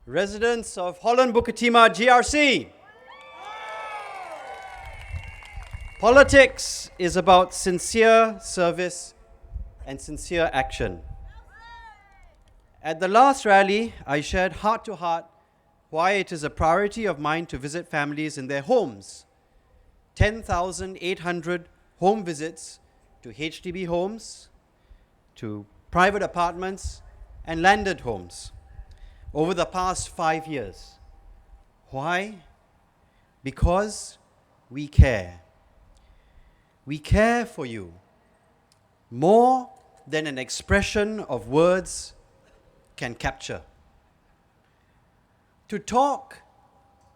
residents of Holland-Bukit Timah GRC. Politics is about sincere service and sincere action. At the last rally, I shared heart to heart why it is a priority of mine to visit families in their homes. 10,800 home visits to HDB homes, to private apartments and landed homes over the past 5 years. Why? Because we care. We care for you more than an expression of words can capture. To talk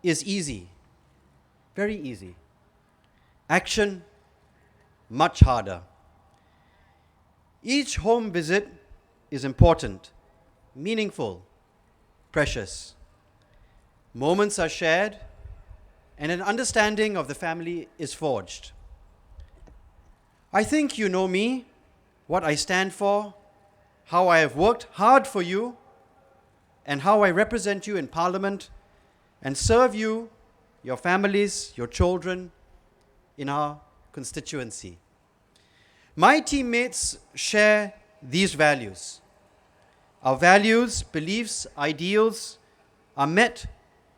is easy, very easy. Action, much harder. Each home visit is important, meaningful, precious. Moments are shared, and an understanding of the family is forged. I think you know me, what I stand for, how I have worked hard for you, and how I represent you in Parliament and serve you, your families, your children in our constituency. My teammates share these values. Our values, beliefs, ideals are met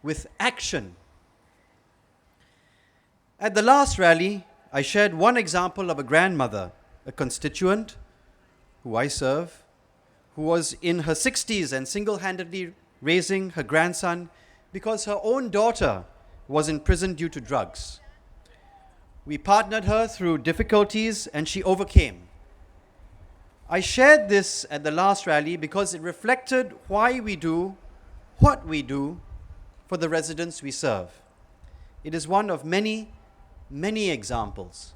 with action. At the last rally, I shared one example of a grandmother, a constituent who I serve, who was in her 60s and single-handedly raising her grandson because her own daughter was in prison due to drugs. We partnered her through difficulties and she overcame. I shared this at the last rally because it reflected why we do what we do for the residents we serve. It is one of many, many examples.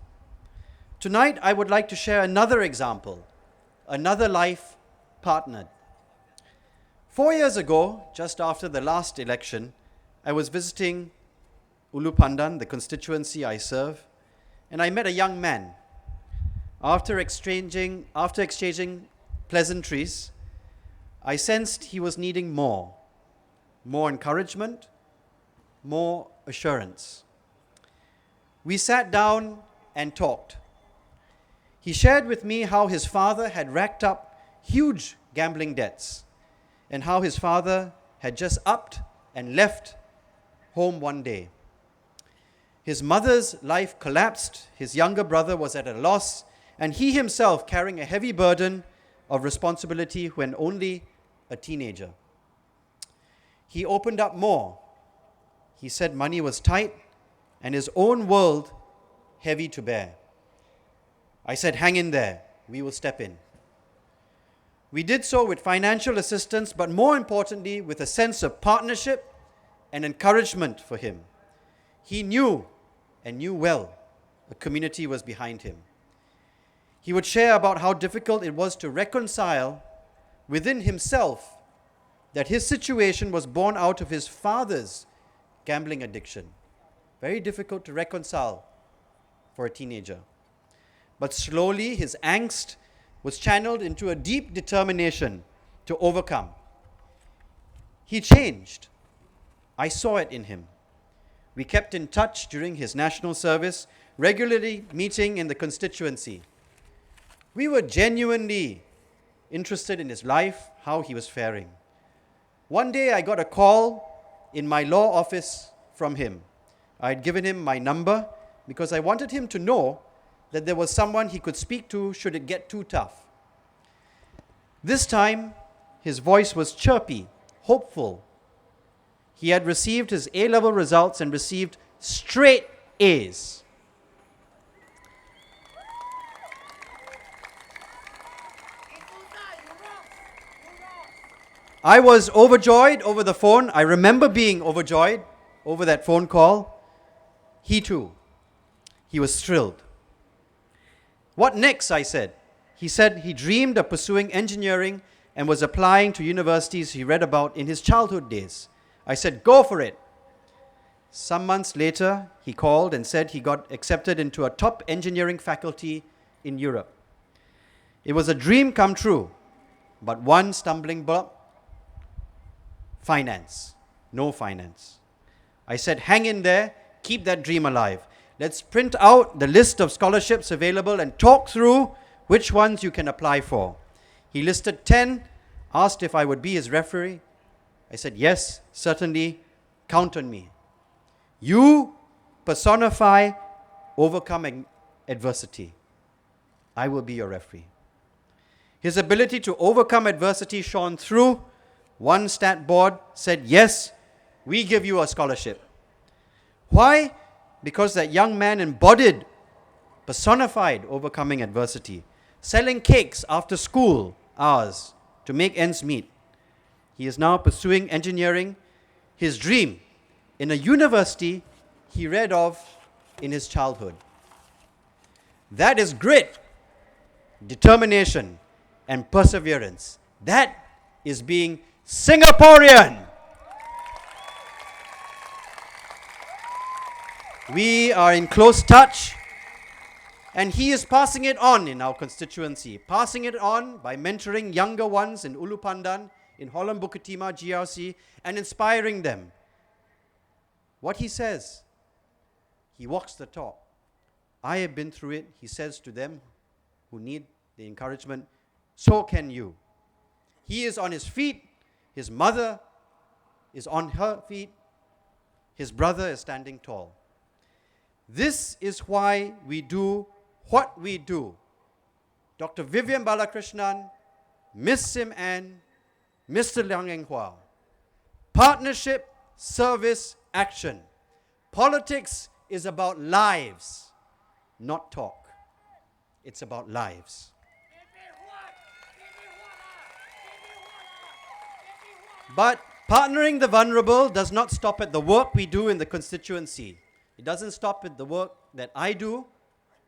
Tonight, I would like to share another example, another life partnered. 4 years ago, just after the last election, I was visiting Ulu Pandan, the constituency I serve, and I met a young man. After exchanging pleasantries, I sensed he was needing more encouragement, more assurance. We sat down and talked. He shared with me how his father had racked up huge gambling debts and how his father had just upped and left home one day. His mother's life collapsed, his younger brother was at a loss, and he himself carrying a heavy burden of responsibility when only a teenager. He opened up more. He said money was tight and his own world heavy to bear. I said, hang in there, we will step in. We did so with financial assistance, but more importantly, with a sense of partnership and encouragement for him. He knew, and knew well, a community was behind him. He would share about how difficult it was to reconcile within himself that his situation was born out of his father's gambling addiction. Very difficult to reconcile for a teenager. But slowly his angst was channeled into a deep determination to overcome. He changed. I saw it in him. We kept in touch during his national service, regularly meeting in the constituency. We were genuinely interested in his life, how he was faring. One day I got a call in my law office from him. I had given him my number because I wanted him to know that there was someone he could speak to should it get too tough. This time, his voice was chirpy, hopeful. He had received his A-level results and received straight A's. I was overjoyed over the phone. I remember being overjoyed over that phone call. He too. He was thrilled. What next? I said. He said he dreamed of pursuing engineering and was applying to universities he read about in his childhood days. I said, go for it. Some months later, he called and said he got accepted into a top engineering faculty in Europe. It was a dream come true, but one stumbling block finance. No finance. I said, hang in there, keep that dream alive. Let's print out the list of scholarships available and talk through which ones you can apply for. He listed 10, asked if I would be his referee. I said, yes, certainly, count on me. You personify overcoming adversity. I will be your referee. His ability to overcome adversity shone through. One stat board said, yes, we give you a scholarship. Why? Because that young man embodied, personified overcoming adversity, selling cakes after school hours to make ends meet. He is now pursuing engineering, his dream, in a university he read of in his childhood. That is grit, determination, and perseverance. That is being Singaporean. We are in close touch, and he is passing it on in our constituency, passing it on by mentoring younger ones in Ulu Pandan, in Holland-Bukit, Timah, GRC, and inspiring them. What he says, he walks the talk. I have been through it, he says to them who need the encouragement, so can you. He is on his feet, his mother is on her feet, his brother is standing tall. This is why we do what we do. Dr. Vivian Balakrishnan, Miss Sim Ann, Mr. Liang Eng Hua. Partnership, service, action. Politics is about lives, not talk. It's about lives. But partnering the vulnerable does not stop at the work we do in the constituency. It doesn't stop at the work that I do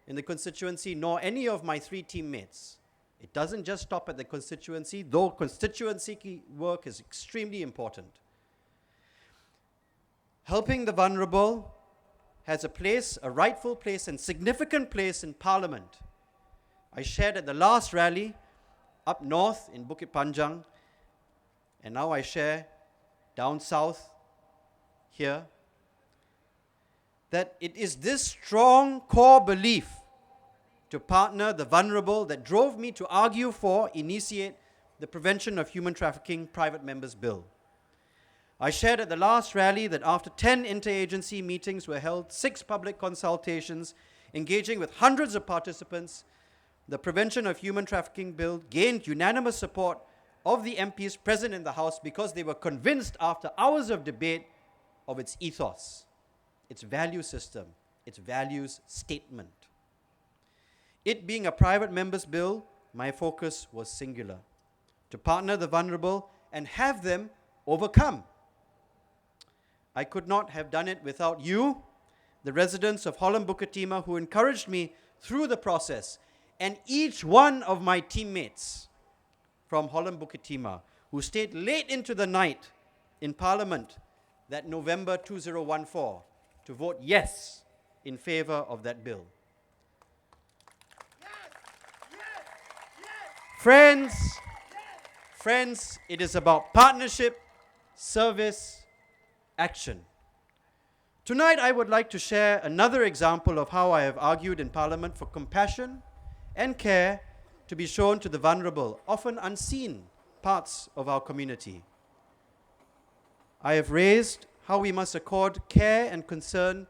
in the constituency, nor any of my 3 teammates. It doesn't just stop at the constituency, though constituency work is extremely important. Helping the vulnerable has a place, a rightful place and significant place in Parliament. I shared at the last rally up north in Bukit Panjang, and now I share down south here, that it is this strong core belief to partner the vulnerable that drove me to argue for, initiate the Prevention of Human Trafficking Private Members Bill. I shared at the last rally that after 10 interagency meetings were held, 6 public consultations, engaging with hundreds of participants, the Prevention of Human Trafficking Bill gained unanimous support of the MPs present in the House because they were convinced after hours of debate of its ethos, its value system, its values statement. It being a private member's bill, my focus was singular: to partner the vulnerable and have them overcome. I could not have done it without you, the residents of Holland-Bukit, Timah, who encouraged me through the process, and each one of my teammates from Holland-Bukit, Timah, who stayed late into the night in Parliament that November 2014 to vote yes in favor of that bill. Friends, it is about partnership, service, action. Tonight I would like to share another example of how I have argued in Parliament for compassion and care to be shown to the vulnerable, often unseen parts of our community. I have raised how we must accord care and concern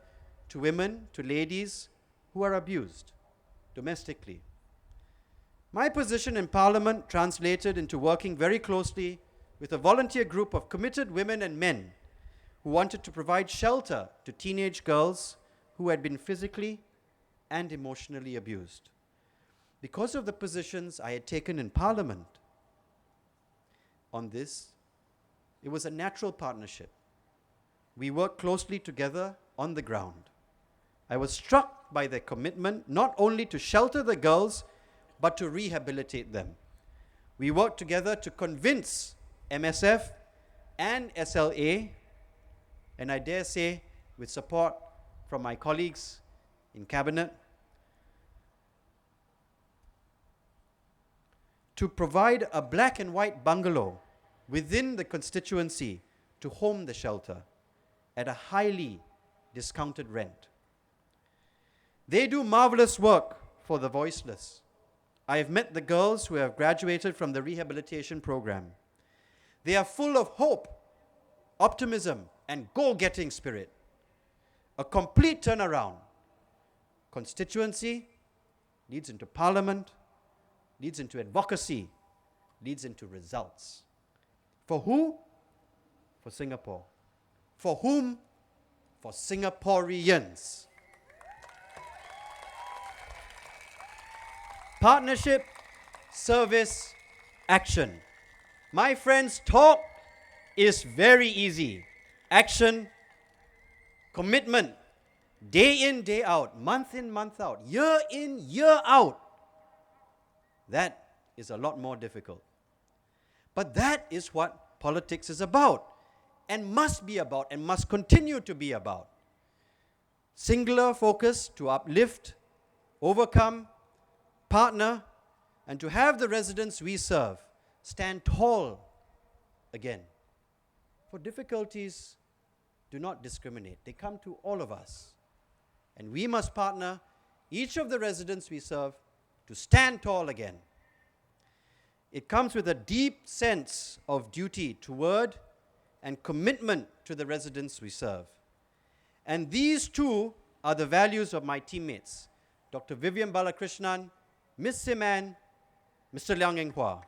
to women, to ladies who are abused domestically. My position in Parliament translated into working very closely with a volunteer group of committed women and men who wanted to provide shelter to teenage girls who had been physically and emotionally abused. Because of the positions I had taken in Parliament on this, it was a natural partnership. We worked closely together on the ground. I was struck by their commitment not only to shelter the girls, but to rehabilitate them. We worked together to convince MSF and SLA, and I dare say with support from my colleagues in Cabinet, to provide a black and white bungalow within the constituency to home the shelter at a highly discounted rent. They do marvelous work for the voiceless. I have met the girls who have graduated from the rehabilitation program. They are full of hope, optimism, and go-getting spirit. A complete turnaround. Constituency leads into parliament, leads into advocacy, leads into results. For who? For Singapore. For whom? For Singaporeans. Partnership, service, action. My friends, talk is very easy. Action, commitment, day in, day out, month in, month out, year in, year out. That is a lot more difficult. But that is what politics is about, and must be about, and must continue to be about. Singular focus to uplift, overcome, partner, and to have the residents we serve stand tall again. For difficulties do not discriminate. They come to all of us. And we must partner, each of the residents we serve, to stand tall again. It comes with a deep sense of duty toward and commitment to the residents we serve. And these two are the values of my teammates, Dr. Vivian Balakrishnan, Ms. Siman, Mr. Liang Eng Hua.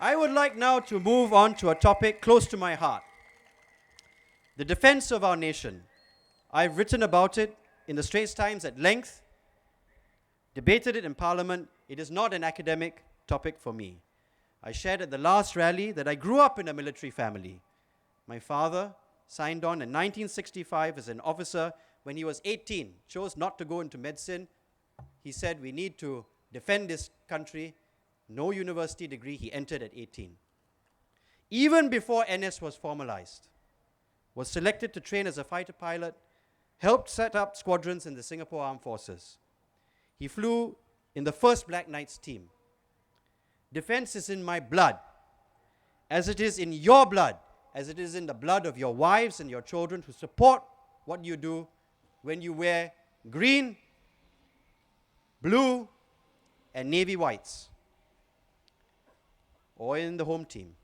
I would like now to move on to a topic close to my heart, the defense of our nation. I've written about it in the Straits Times at length, debated it in Parliament. It is not an academic topic for me. I shared at the last rally that I grew up in a military family. My father signed on in 1965 as an officer when he was 18, chose not to go into medicine. He said, we need to defend this country. No university degree, he entered at 18. Even before NS was formalized, was selected to train as a fighter pilot, helped set up squadrons in the Singapore Armed Forces. He flew in the first Black Knights team. Defense is in my blood, as it is in your blood, as it is in the blood of your wives and your children who support what you do when you wear green, blue, and navy whites, or in the home team.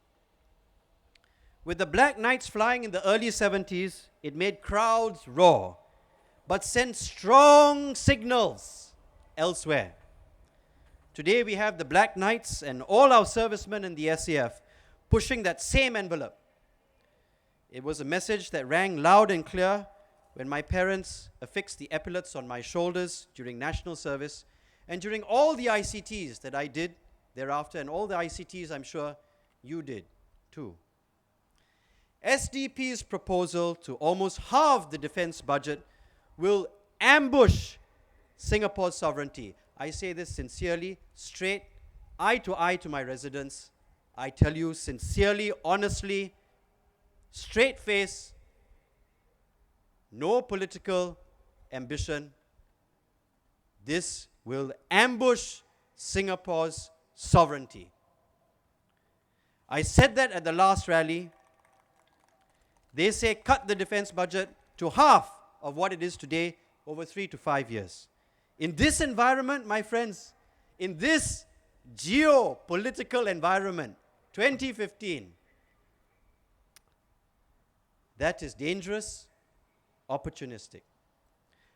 With the Black Knights flying in the early 70s, it made crowds roar, but sent strong signals elsewhere. Today we have the Black Knights and all our servicemen in the SAF pushing that same envelope. It was a message that rang loud and clear when my parents affixed the epaulets on my shoulders during national service and during all the ICTs that I did thereafter, and all the ICTs I'm sure you did too. SDP's proposal to almost halve the defense budget will ambush Singapore's sovereignty. I say this sincerely, straight, eye to my residents. I tell you sincerely, honestly, straight face, no political ambition. This will ambush Singapore's sovereignty. I said that at the last rally. They say cut the defense budget to half of what it is today over 3 to 5 years. In this environment, my friends, in this geopolitical environment, 2015, that is dangerous, opportunistic.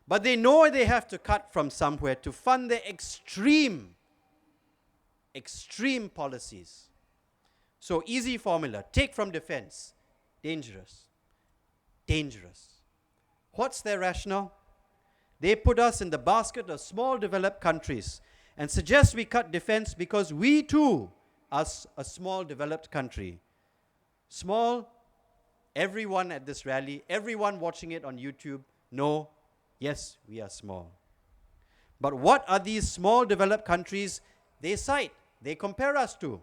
But they know they have to cut from somewhere to fund their extreme policies. So easy formula, take from defense, dangerous. What's their rationale? They put us in the basket of small developed countries and suggest we cut defense because we too are a small developed country. Small, everyone at this rally, everyone watching it on YouTube know, yes, we are small. But what are these small developed countries they cite, they compare us to?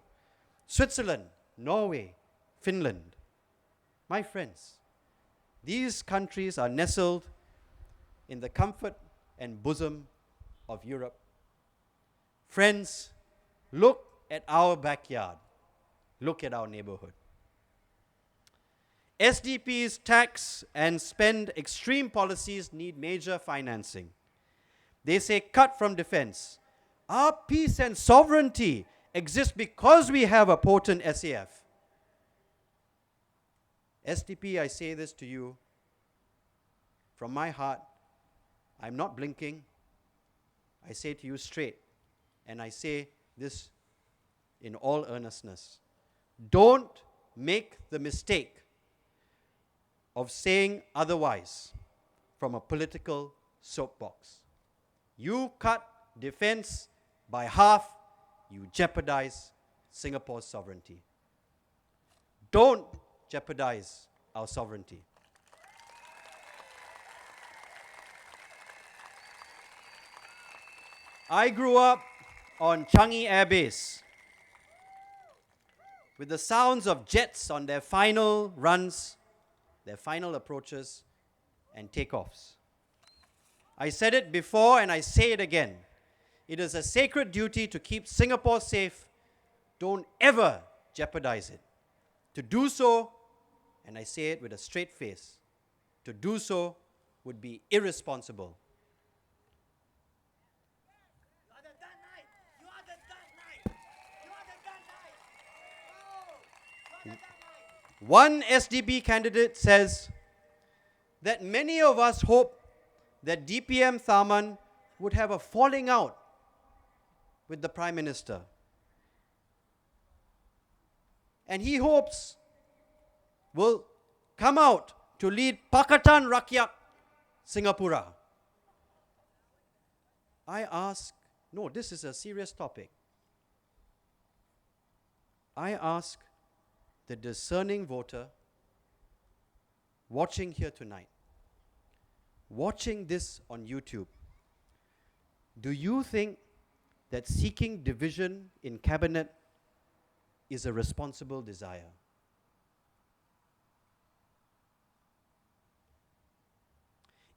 Switzerland, Norway, Finland. My friends, these countries are nestled in the comfort and bosom of Europe. Friends, look at our backyard. Look at our neighborhood. SDP's tax and spend extreme policies need major financing. They say cut from defense. Our peace and sovereignty exist because we have a potent SAF. SDP, I say this to you from my heart. I'm not blinking. I say to you straight, and I say this in all earnestness. Don't make the mistake of saying otherwise from a political soapbox. You cut defense by half, you jeopardize Singapore's sovereignty. Don't jeopardize our sovereignty. I grew up on Changi Air Base with the sounds of jets on their final runs, their final approaches and takeoffs. I said it before and I say it again. It is a sacred duty to keep Singapore safe. Don't ever jeopardize it. To do so, and I say it with a straight face, to do so would be irresponsible. You are the Dark Knight! You are the Dark Knight! You are the Dark Knight! Oh! You are the Dark Knight! One SDP candidate says that many of us hope that DPM Tharman would have a falling out with the Prime Minister. And he hopes will come out to lead Pakatan Rakyat Singapura. I ask, no, this is a serious topic. I ask the discerning voter watching here tonight, watching this on YouTube, do you think that seeking division in cabinet is a responsible desire?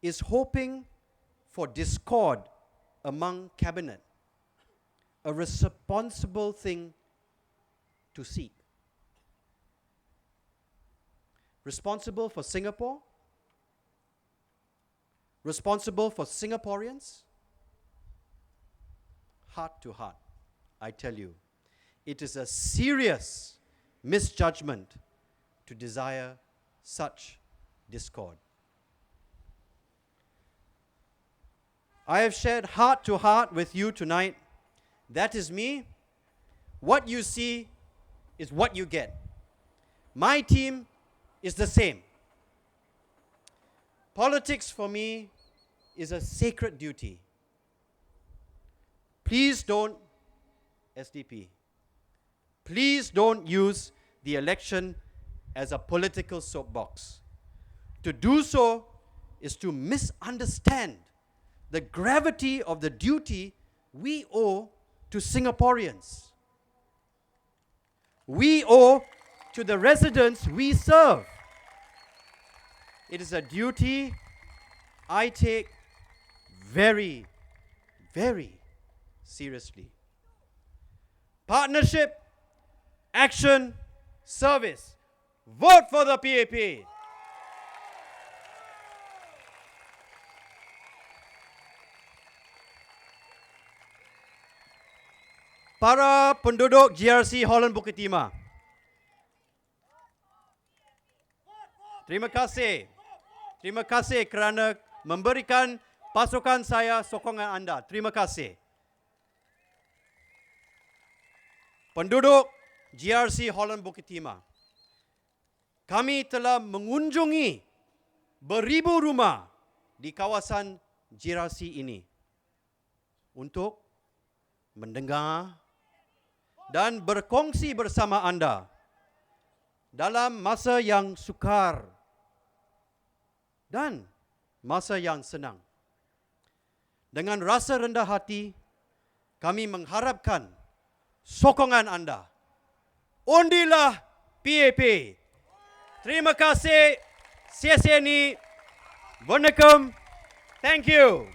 Is hoping for discord among cabinet a responsible thing to seek? Responsible for Singapore? Responsible for Singaporeans? Heart to heart, I tell you, it is a serious misjudgment to desire such discord. I have shared heart to heart with you tonight. That is me. What you see is what you get. My team is the same. Politics for me is a sacred duty. Please don't, SDP, please don't use the election as a political soapbox. To do so is to misunderstand the gravity of the duty we owe to Singaporeans. We owe to the residents we serve. It is a duty I take very, very seriously. Partnership, action, service. Vote for the PAP. Para penduduk GRC Holland-Bukit Timah, terima kasih. Terima kasih kerana memberikan pasukan saya sokongan anda. Terima kasih. Penduduk GRC Holland-Bukit Timah, kami telah mengunjungi beribu rumah di kawasan GRC ini untuk mendengar dan berkongsi bersama anda dalam masa yang sukar dan masa yang senang. Dengan rasa rendah hati, kami mengharapkan sokongan anda. Undilah PAP. Terima kasih. Siaseni. Vanakkam. Thank you.